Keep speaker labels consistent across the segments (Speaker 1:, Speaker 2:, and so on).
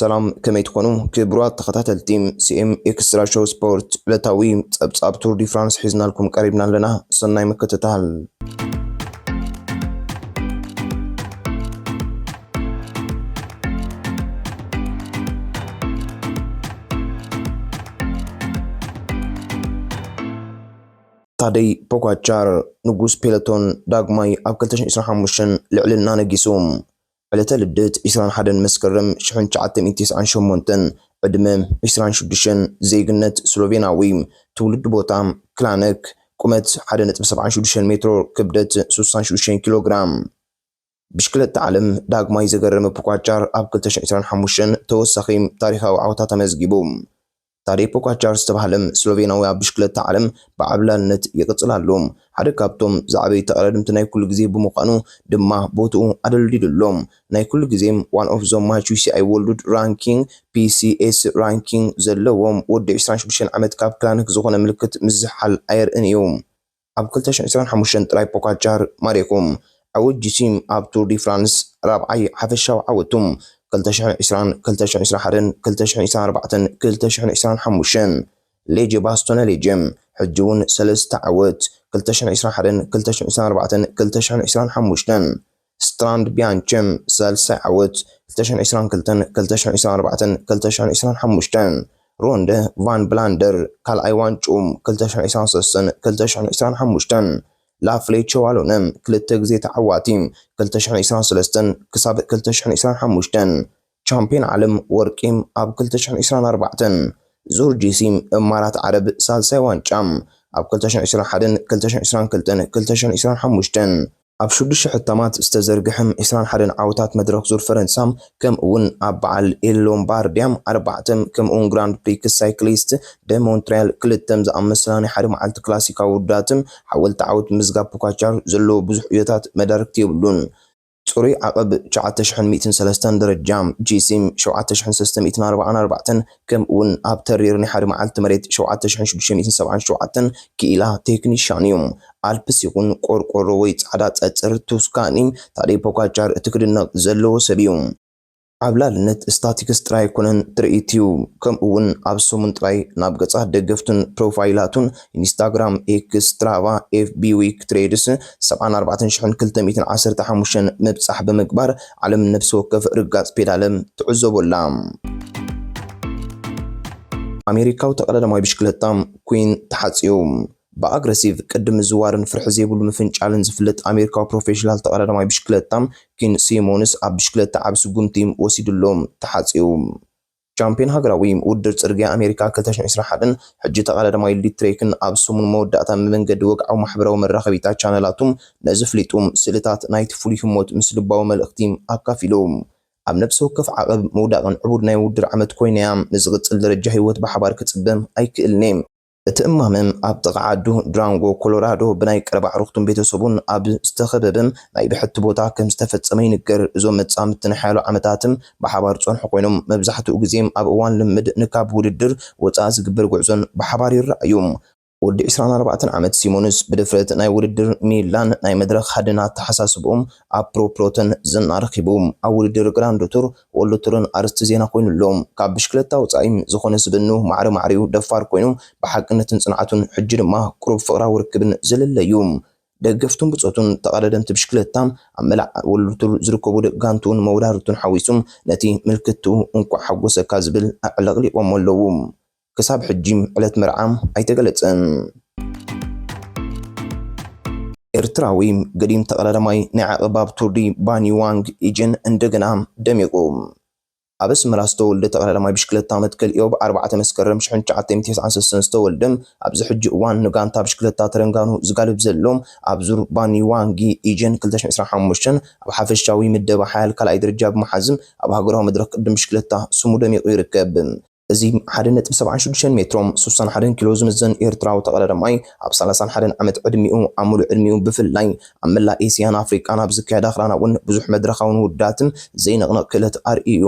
Speaker 1: سلام كما تكونوا كبرات تخطاتلتيم سي ام اكسترا شو سبورت لتاوي تصاب تور دي فرانس حزنا لكم قريبنا لنا صناي مكتتال تادي بوغاتشار نغوس بيلتون داغماي اب 2025 لعلنا نقيسوم علتا لدت 21 مسكرم شحن 998 ዕድመ 26 ዜግነት ስሎቬናዊ ትውልድ ቦታም ክላነክ ቁመት 1.76 ሜትር ክብደት 66 ኪሎ ግራም ብሽክለታ ዓለም ዳግማይ ዘገረመ ፖጋቻር ኣብ 2025 ተወሳኺ ታሪኻዊ ዓወታት ተመዝጊቡ ታዲያ ፖጋቻር ዝተባህለም ስሎቬናዊ ኣብ ብሽክለታ ዓለም ብዓብላልነት ይቅጽላሉ ሓደ ካብቶም ዛዕበይ ተቐዳድምቲ ናይ ኩሉ ግዜ ብምዃኑ ድማ ቦትኡ ኣደልዲድሎም ናይ ኩሉ ግዜም ዋን ኦፍ ዞም ማች ዩሲአይ ወርልድ ራንኪንግ PCS ራንኪንግ ዘለዎም ወዲ 26 ዓመት ካብ ክላነክ ዝኾነ ምልክት ምዝሓል ኣየርእን እዩ ኣብ 2025 ጥራይ ፖጋቻር ማሪኮም ዓወት ጂሲም ኣብ ቱር ዲ ፍራንስ ራብዓይ ሓፈሻዊ ዓወቱም 2020 2021 2024 2025 ሌጅ ባስቶነ ሌጅም ሕጂውን 3 ዓወት 2021 2024 2025 ስትራንድ ቢያንቸም 3 ዓወት 2022 2024 2025 ሮንደ ቫን ብላንደር ካልኣይ ዋንጩም 2023 2025 ላፍሌቾ ዋሎነም ክልተ ግዜ ተዓዋቲ 2023 ክሳብ 2025 ቻምፒዮን ዓለም ወርቂም ኣብ 2024 ዙርጂሲም እማራት ዓረብ ሳልሳይ ዋንጫም ኣብ 2021 2022 2025 ኣብ 6 ሕታማት ዝተዘርግሐም 21 ዓወታት መድረኽ ዙር ፈረንሳም ከም እውን ኣብ በዓል ኤሎምባርዲያም 4 ከም እውን ግራንድ ፕሪክስ ሳይክሊስት ደ ሞንትሪያል ክልተም ዝኣመሰላ ናይ ሓደ መዓልቲ ክላሲካዊ ውዳትም ሓወልቲ ዓወት ምዝጋብ ፖጋቻር ዘለዎ ብዙሕ ዕዮታት መዳርክቲ የብሉን ጽሩይ ዓቐብ 9103 ደረጃም ጂሲም 7344 ከም እውን ኣብ ተሪር ናይ ሓደ መዓልቲ መሬት 7677 ኪኢላ ቴክኒሻን እዮም አልፕስ ይኹን ቆርቆሮ ወይ ጻዕዳ ጸጽር ቱስካኒ ታዲያ ፖጋቻር እትክድነቕ ዘለዎ ሰብ እዩ ዓብላልነት ስታቲክስ ጥራይ ኮነን ትርኢትዩ ከም እውን ኣብ ሰሙን ጥራይ ናብ ገጻት ደገፍቱን ፕሮፋይላቱን ኢንስታግራም ኤክስ ስትራቫ ኤፍቢ ዊክ ትሬድስ 74215 ምብጻሕ ብምግባር ዓለም ነፍሲ ወከፍ ርጋጽ ፔዳለም ትዕዘበላ ኣሜሪካው ተቐዳዳማይ ብሽክለታም ኩዊን ተሓጽዩ በአግሬሲቭ ቅድም ዝዋርን ፍርሕ ዘይብሉ ምፍንጫልን ዝፍለጥ ኣሜሪካዊ ፕሮፌሽናል ተቐዳዳማይ ብሽክለታም ኪን ሲሞንስ ኣብ ብሽክለታ ዓብ ስጉምቲም ወሲድሎም ተሓጽዩ ቻምፒዮን ሃገራዊ ውድድር ጽርግያ ኣሜሪካ 2021 ሕጂ ተቐዳዳማይ ሊትሬክን ኣብ ሰሙን መወዳእታ መንገዲ ወግዓዊ ማሕበራዊ መራኸቢታት ቻነላቱም ነዚ ፍሊጡም ስእልታት ናይቲ ፍሉይ ህሞት ምስ ልባዊ መልእኽቲ ኣካፊሎም ኣብ ነፍሲ ወከፍ ዓቐብ መውዳቕን ዕቡድ ናይ ውድድር ዓመት ኮይነያ ንዝቕጽል ደረጃ ህይወት ብሓባር ክጽበም ኣይክእልኔ እትእማመም ኣብ ጥቕዓዱ ድራንጎ ኮሎራዶ ብናይ ቀረባ ኣዕሩኽቱን ቤተሰቡን ኣብ ዝተኸበበም ናይ ብሕቲ ቦታ ከም ዝተፈጸመ ይንገር እዞም መጻምድቲ ናይ ሓያሎ ዓመታትም ብሓባር ጸንሑ ኮይኖም መብዛሕትኡ ግዜም ኣብ እዋን ልምድ ንካብ ውድድር ወፃኢ ዝግበር ጉዕዞን ብሓባር ይረኣዩ ወዲ 24 ዓመት ሲሞንስ ብድፍረት ናይ ውድድር ሚላን ናይ መድረኽ ሓድናት ተሓሳስቦም ኣብ ፕሮፕሮተን ዝናረኺቡ ኣብ ውድድር ግራንድ ቱር ወሎ ቱርን ኣርስቲ ዜና ኮይኑሎም ካብ ብሽክለታ ወፃኢ ዝኾነ ስብኑ ማዕረ ማዕሪው ደፋር ኮይኑ ብሓቅነትን ጽንዓቱን ሕጂ ድማ ቁሩብ ፍቕራዊ ርክብን ዘለለዩ ደገፍቱን ብጾቱን ተቐዳደምቲ ብሽክለታም ኣብ መላእ ወሎ ቱር ዝርከቡ ደጋንቱን መውዳርቱን ሓዊሱም ነቲ ምልክቱ እንኳዕ ሓጎሰካ ዝብል ኣዕለቕሊቖም ኣለዉ ክሳብ ሕጂም ዕለት መርዓም ኣይተገለጸን ኤርትራዊ ገዲም ተቐዳዳማይ ናይ ዓቐባብ ቱር ዲ ባኒ ዋንግ ኢጅን እንደገና ደሚቑ ኣብ ኣስመራ ዝተወልደ ተቐዳዳማይ ብሽክለታ መትከል ኢዮብ 4 መስከረም 1993 ዝተወልደም ኣብዚ ሕጂ እዋን ንጋንታ ብሽክለታ ተረንጋኑ ዝጋልብ ዘሎም ኣብ ዙር ባኒ ዋንጊ ኢጅን 2025 ኣብ ሓፈሻዊ ምደባ ሓያል ካልኣይ ደረጃ ብምሓዝም ኣብ ሃገራዊ መድረኽ ቅድም ብሽክለታ ስሙ ደሚቑ ይርከብ እዚ 1.76 ሜትሮም 61 ኪሎ ዝምዘን ኤርትራዊ ተቐዳዳማይ ኣብ 31 ዓመት ዕድሚኡ ኣብ ሙሉእ ዕድሚኡ ብፍላይ ኣብ መላእ ኤስያን ኣፍሪቃን ኣብ ዝካየድ ኣኽራናውን ብዙሕ መድረኻውን ውዳትን ዘይነቕነቕ ክእለት ኣርእዩ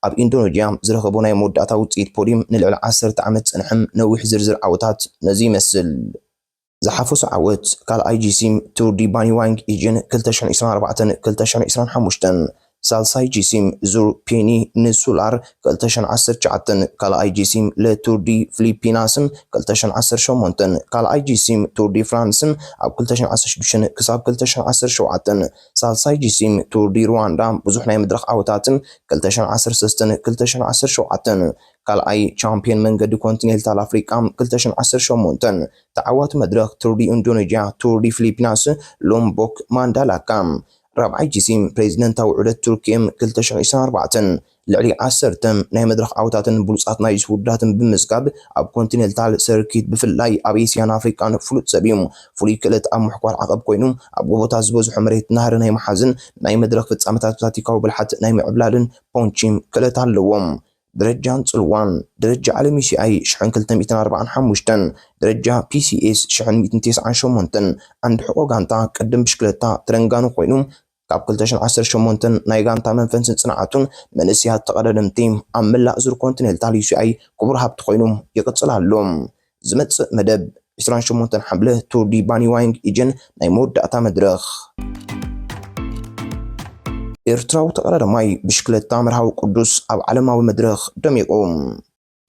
Speaker 1: ኣብ ኢንዶኔዥያ ዝረኸቦ ናይ መወዳእታ ውፅኢት ፖዲየም ንልዕሊ 10 ዓመት ጽንሕም ነዊሕ ዝርዝር ዓወታት ነዚ ይመስል ዝሓፈሱ ዓወት ካልኣይ ጂሲም ቱር ዲ ባኒ ዋንግ ኢጅን 2024 2025 ሳልሳይ ጂሲም ዙር ፔኒ ንሱላር 2019 ካልኣይ ጂሲም ለቱር ዲ ፊሊፒናስን 2018 ካልኣይ ጂሲም ቱር ዲ ፍራንስን ኣብ 2016 ክሳብ 2017 ሳልሳይ ጂሲም ቱር ዲ ሩዋንዳ ብዙሕ ናይ መድረኽ ዓወታትን 2013 2017 ካልኣይ ቻምፒዮን መንገዲ ኮንቲኔንታል ኣፍሪቃ 2018 ተዓዋቲ መድረኽ ቱር ዲ ኢንዶኔዥያ ቱር ዲ ፊሊፒናስ ሎምቦክ ማንዳላካ رابعي جسيم بريزيدنتاو عدد تركيا 2024 لعلي 10 ናይ መድረኽ ዓወታትን ብሉፃት ናይ ውድድራትን ብምስጋብ ኣብ ኮንቲኔንታል ሰርኪት ብፍላይ ኣብ ኤስያን ኣፍሪካን ፍሉጥ ሰብ እዮም ፍሉይ ክእለት ኣብ ምሕኳር ዓቐብ ኮይኑ ኣብ ጎቦታት ዝበዝሖ መሬት ናህሪ ናይ መሓዝን ናይ መድረኽ ፍጻመታት ታክቲካዊ ብልሓት ናይ ምዕብላልን ፖንቺም ክእለት ኣለዎም درجة صلوان درجة عالمي سي اي شحن 245 درجة بي سي اس شحن 298 عند حقوق غانتا قدم بشكلتا ترنغانو خوينوم كاب 2018 ناي غانتا منفنسن صناعتون منسيات تقدمتيم عمل ازر كونتيننتال سي اي كبر هابت خوينوم يقصلالهم زمتص مدب 28 حمله تور دي باني واينغ ايجن ناي مود اتا مدرخ ኤርትራው ተቀዳዳማይ ብሽክለታ መርሃዊ ቅዱስ ኣብ ዓለማዊ መድረኽ ደሚቆም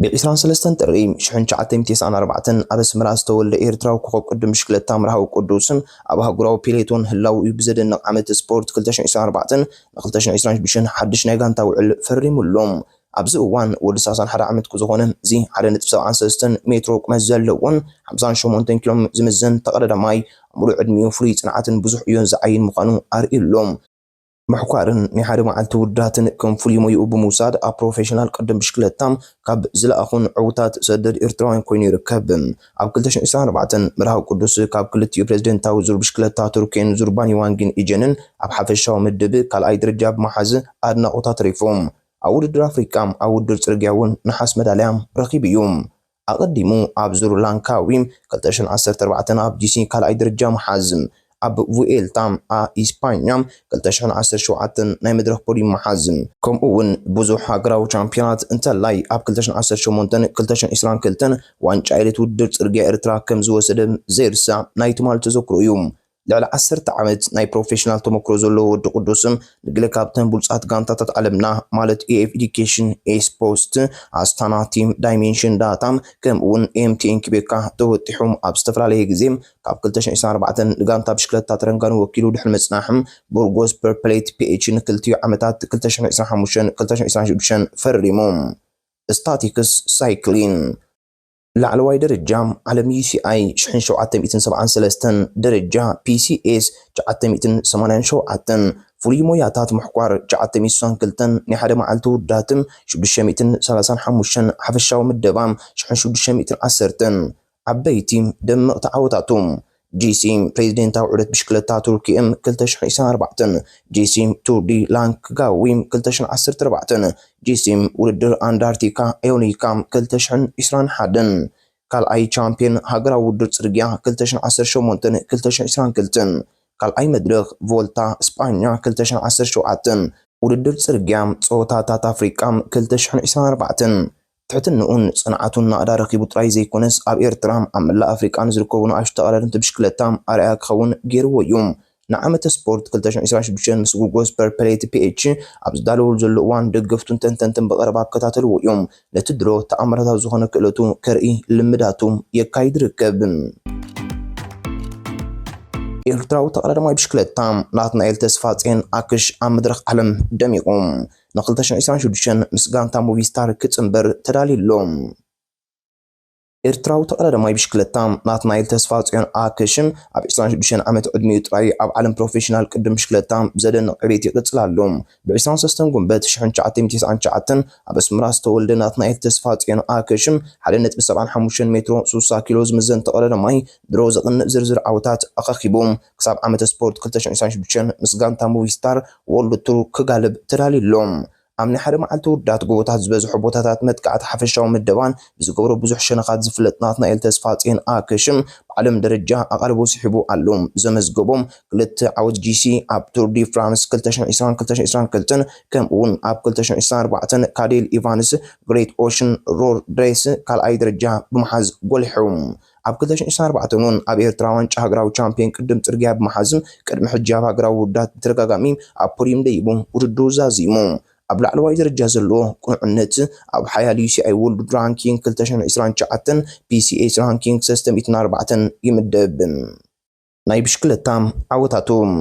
Speaker 1: ብ23 ጥሪ 1994 ኣብ ኣስመራ ዝተወልደ ኤርትራዊ ኮኸብ ቅድም ብሽክለታ መርሃዊ ቅዱስን ኣብ ሃገራዊ ፔሌቶን ህላው እዩ ብዘደንቕ ዓመት ስፖርት 2024 ን2026 ሓድሽ ናይ ጋንታ ውዕል ፈሪሙሎም ኣብዚ እዋን ወዲ 31 ዓመት ክዝኾነ እዚ 1.73 ሜትሮ ቁመት ዘለዎን 58 ኪሎ ዝምዘን ተቀዳዳማይ ሙሉእ ዕድሚኡ ፍሉይ ጽንዓትን ብዙሕ እዮን ዝዓይን ምዃኑ ኣርኢሎም محكارن نحاد معلت وداتن كم فلي ميو بموساد ا بروفيشنال قدم بشكلتام كاب زلاخون عوتات سدد إرتراوين كوين يركب اب 2024 مرهاو قدوس كاب كلتيو بريزيدنتاو زور بشكلتا تركين زورباني وانجين ايجنن اب حفشاو مدب كالاي درجه بمحاز ادنا اوتات ريفوم اود در افريكام اود در صرغياون نحاس مداليام رقيبيوم اقدمو اب زور لانكاويم 2014 اب جي سي كالاي درجه محازم اب فويلتام ا اسبانيا 2017 ናይ መድረኽ ፖዲየም መሓዝን ከምኡውን ብዙሕ ሃገራዊ ቻምፒዮናት እንተላይ ኣብ 2018 2022 ዋንጫ ኤሊት ውድድር ጽርግያ ኤርትራ ከም ዝወሰደ ዘይርሳዕ ናይ ትማል ተዘክሮ እዩ ልዕሊ 10 ዓመት ናይ ፕሮፌሽናል ተመክሮ ዘለዎ ወዲ ቅዱስም ንግለ ካብተን ብሉፃት ጋንታታት ዓለምና ማለት ኤፍ ኤዱኬሽን ኤስፖስት ኣስታና ቲም ዳይሜንሽን ዳታም ከምኡውን ኤምቲኤን ኪቤካ ተወጢሖም ኣብ ዝተፈላለየ ግዜ ካብ 2024 ንጋንታ ብሽክለታ ተረንጋኑ ወኪሉ ድሕሪ መጽናሕም ቦርጎስ ፐርፕሌት ፒኤች ንክልቲዮ ዓመታት 2025 2026 ፈሪሞም ስታቲክስ ሳይክሊን لعلواي درجة عالمي سي اي شحن شوعة 173 درجة بي سي اس جعة 187 فولي موياتات محقوار جعة 100 نحاد معالتو داتم شبدشة 135 حفشاو مدبام شحن شبدشة 110 عبايتيم دم تعوتاتهم جيسيم بريزيدنتاو عدد بشكلتا تركيم 2024 جيسيم تور دي لانك غاويم 2014 جيسيم ولدر أندارتيكا ايونيكام 2021 كال اي چامبيون هاگرا ودر صرغيا 2018 2022 كال اي مدرخ فولتا اسبانيا 2017 ولدر صرغيا صوتاتات افريقام 2024 تحتنقون صنعاتون نقدر رقيبو طراي زيكونس اب إرترام عملا أفريقان زركوبون أشتغلن تبشكلتام أرأيك خون جيرو يوم نعمة سبورت 2026 مسؤول جوز بربليت بي اتش أبزدالو الجلوان دقفتون تنتن بغربا كتاتلو يوم لتدرو تأمرها زخونة كيلوتو كرئي لمداتو يكايد ركبن إرتراو تقرر بشكلتام ناتنا التسفاتين أكش أمدرخ علم دميقوم نقلتشن إسران شدشن مسقانتا موفيستار كتنبر تدالي اللوم إرتراو تقرر بشكلتام ناتنا التسفاتين أكشم أب إسران شدشن عمت عدمي تراي أب عالم بروفيشنال قدم بشكلتام بزدن قريتي قتل اللوم بإسران سيستم قنبت شحن شعاتين 9 أب اسمراس تولد ناتنا التسفاتين أكشم حالينت ب75 متر سوسا كيلوز مزن تقرر ماي دروز قن زرزر عوتات أخاخيبوم كساب عمت سبورت 2026 مسقانتا موفيستار وولد ترو كغالب تدالي اللوم أمني حرم عالتو دات قوتات زبزح بوتاتات متقعت حفشاو مدوان بزقورو بزح شنقات زفلتناتنا التسفاتين آكشم بعلم درجة أقربو سحبو علوم زمزقبوم قلت عود جي سي أب تور دي فرانس 2020 كم اون أب 2024 كاريل إيفانس جريت أوشن رور دريس كال أي درجة بمحاز قولحوم ኣብ 2024 እውን ኣብ ኤርትራ ዋንጫ ሃገራዊ ቻምፒዮን ቅድም ጽርግያ ብመሓዝም ቅድሚ ሕጂ ኣብ ሃገራዊ ውዳት ብተደጋጋሚ ኣብ ፖዲየም ደይቡ ውድድሩ ዛዚሙ ኣብ ላዕለዋይ ደረጃ ዘለዎ ቁኑዕነት ኣብ ሓያል UCI World Ranking 2029 PCA Ranking 304 ይምደብ። ናይ ብሽክለታ ዓወታቶም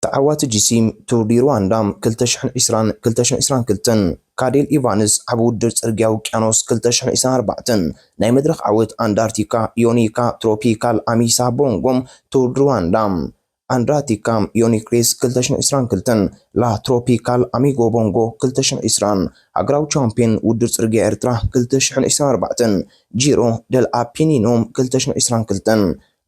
Speaker 1: ተዓዋቲ ጂሲም ቱር ዲ ሩዋንዳ 2022 ካዴል ኢቫንስ ኣብ ውድድር ጽርግያ ውቅያኖስ 2024 ናይ መድረኽ ዓወት አንዳርቲካ ዮኒካ ትሮፒካል አሚሳ ቦንጎም ቱር ዲ ሩዋንዳ አንድራቲካ ዮኒክሬስ 2022 ላ ትሮፒካል አሚጎ ቦንጎ 2020 ሃገራዊ ቻምፒዮን ውድድር ጽርግያ ኤርትራ 2024 ጂሮ ደል አፒኒኖም 2022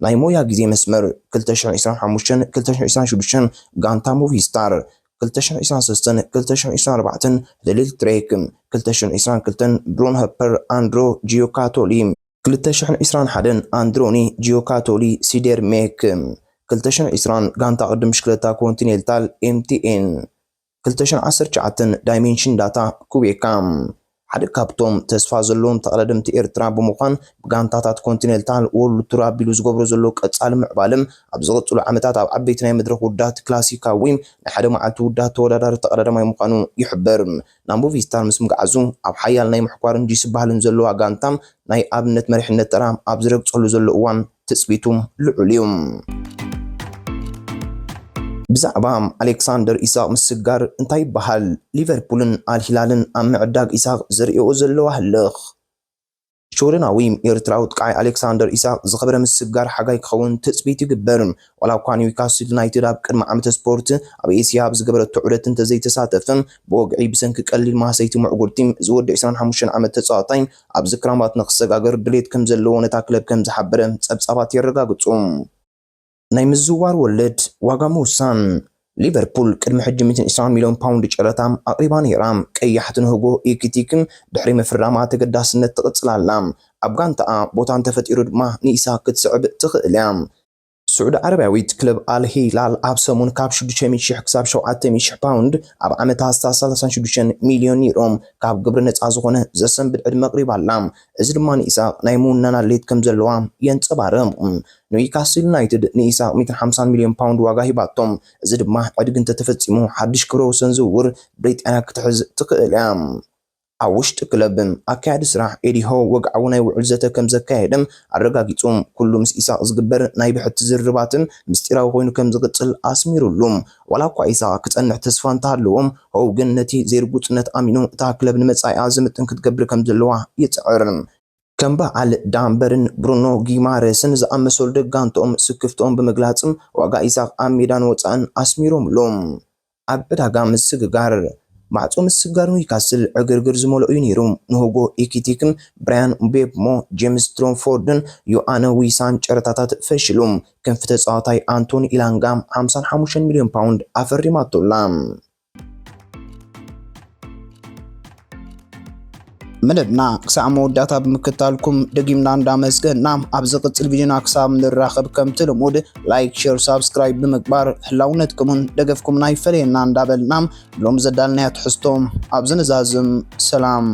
Speaker 1: ናይ ሞያ ጊዜ መስመር 2025-2026 ጋንታ ሙቪስታር 2023-2024 ልልል ትሬክ 2022 ብሮን ሀፐር አንድሮ ጂዮካቶሊ 2021 አንድሮኒ ጂዮካቶሊ ሲደር ሜክ 2020 ጋንታ ቅድም ብሽክለታ ኮንቲኔንታል MTN 2019 ዳይሜንሽን ዳታ ኩቤካ ሓደ ካብቶም ተስፋ ዘለዎም ተቐዳደምቲ ኤርትራ ብምዃን ጋንታታት ኮንቲኔንታል ወርልድ ቱር ኣቢሉ ዝገብሮ ዘሎ ቀጻሊ ምዕባለም ኣብ ዝቕፅሉ ዓመታት ኣብ ዓበይቲ ናይ መድረኽ ውዳት ክላሲካዊ ናይ ሓደ መዓልቲ ውዳት ተወዳዳሪ ተቐዳዳማይ ምዃኑ ይሕበር። ናብ ሙቪስታር ምስ ምግዓዙ ኣብ ሓያል ናይ ምሕኳርን ጂስ ባህልን ዘለዋ ጋንታ ናይ ኣብነት መሪሕነት ጠራ ኣብ ዝረግፀሉ ዘሎ እዋን ትፅቢቱ ልዑል እዩ። ብዛዕባ አሌክሳንደር ኢሳቅ ምስጋር እንታይ ይበሃል? ሊቨርፑልን አልሂላልን ኣብ ምዕዳግ ኢሳቅ ዝርኢኦ ዘለዋ ህልኽ ሾረናዊ ኤርትራዊ ጥቃይ አሌክሳንደር ኢሳቅ ዝኸበረ ምስጋር ሓጋይ ክኸውን ትፅቢት ይግበር። ዋላ እኳ ኒውካስል ዩናይትድ ኣብ ቅድሚ ዓመተ ስፖርት ኣብ ኤስያ ኣብ ዝገበረቶ ዑደት እንተዘይተሳተፈ ብወግዒ ብሰንኪ ቀሊል ማሰይቲ ምዕጉርቲ ዝወዲ 25 ዓመት ተፃዋታይ ኣብ ዝክራማት ንክሰጋገር ድሌት ከም ዘለዎ ነታ ክለብ ከም ዝሓበረ ፀብፃባት የረጋግፁ። ናይ ምዝዋር ወለድ ዋጋ ምውሳን ሊቨርፑል ቅድሚ ሕጂ 120 ሚሊዮን ፓውንድ ጨረታ ኣቅሪባ ነይራ። ቀያሕቲ ንህጎ ኢኪቲክን ድሕሪ ምፍራማ ተገዳስነት ትቕፅላላ። ኣብ ጋንታኣ ቦታ እንተፈጢሩ ድማ ንኢሳቅ ክትስዕብ ትኽእል እያ። سعود عربية كلب الهلال ኣብ ሰሙን ካብ 600,000 ክሳብ 700,000 ፓውንድ ኣብ ዓመታት 36 ሚሊዮን ዩሮም ካብ ግብሪ ነፃ ዝኾነ ዘሰንብድ ዕድመ ቀሪባላ። እዚ ድማ ንኢሳቅ ናይ ሙናና ሌት ከም ዘለዋ የንፀባርቕ። ኒውካስል ዩናይትድ ንኢሳቅ 150 ሚሊዮን ፓውንድ ዋጋ ሂባቶም። እዚ ድማ ዕድግ እንተተፈፂሙ ሓድሽ ክብረ ወሰን ዝውውር ብሪጣንያ ክትሕዝ ትኽእል እያ። ኣብ ውሽጢ ክለብ ኣካያዲ ስራሕ ኤዲሆ ወግዓዊ ናይ ውዕል ዘተ ከም ዘካየደ ኣረጋጊፆም ኩሉ ምስ ኢሳቅ ዝግበር ናይ ብሕቲ ዝርባትን ምስጢራዊ ኮይኑ ከም ዝቅፅል ኣስሚሩሉ። ዋላ እኳ ኢሳቅ ክፀንሕ ተስፋ እንተሃለዎም ሆው ግን ነቲ ዘይርጉፅነት ኣሚኑ እታ ክለብ ንመጻኢኣ ዝምጥን ክትገብር ከም ዘለዋ ይፅዕር። ከም በዓል ዳንበርን ብሩኖ ጊማሬስን ዝኣመሰሉ ደጋንቶም ስክፍቶም ብምግላፅም ዋጋ ኢሳቅ ኣብ ሜዳን ወፃእን ኣስሚሮምሎም። ኣብ ዕዳጋ ምስግጋር ማዕጾ ምስጋር ኒውካስል ዕግርግር ዝመልኦ እዩ ነይሩ። ንሁጎ ኢኪቲክን ብራያን ምቤሞ ጄምስ ትሮንፎርድን ዮአነ ዊሳን ጨረታታት ፈሽሉም። ክንፊ ተጻዋታይ አንቶኒ ኢላንጋ 55 ሚሊዮን ፓውንድ ኣፈሪማቶላ። መደብና ክሳብ መወዳእታ ብምክትታልኩም ደጊምና እንዳመስገንና ኣብ ዝቅፅል ቪድዮና ክሳብ ንራኸብ ከምቲ ልሙድ ላይክ ሼር ሳብስክራይብ ብምግባር ህላውነትኩምን ደገፍኩምና ይፈለየና እንዳበልና ሎም ዘዳልናያ ትሕዝቶም ኣብ ዝንዛዝም ሰላም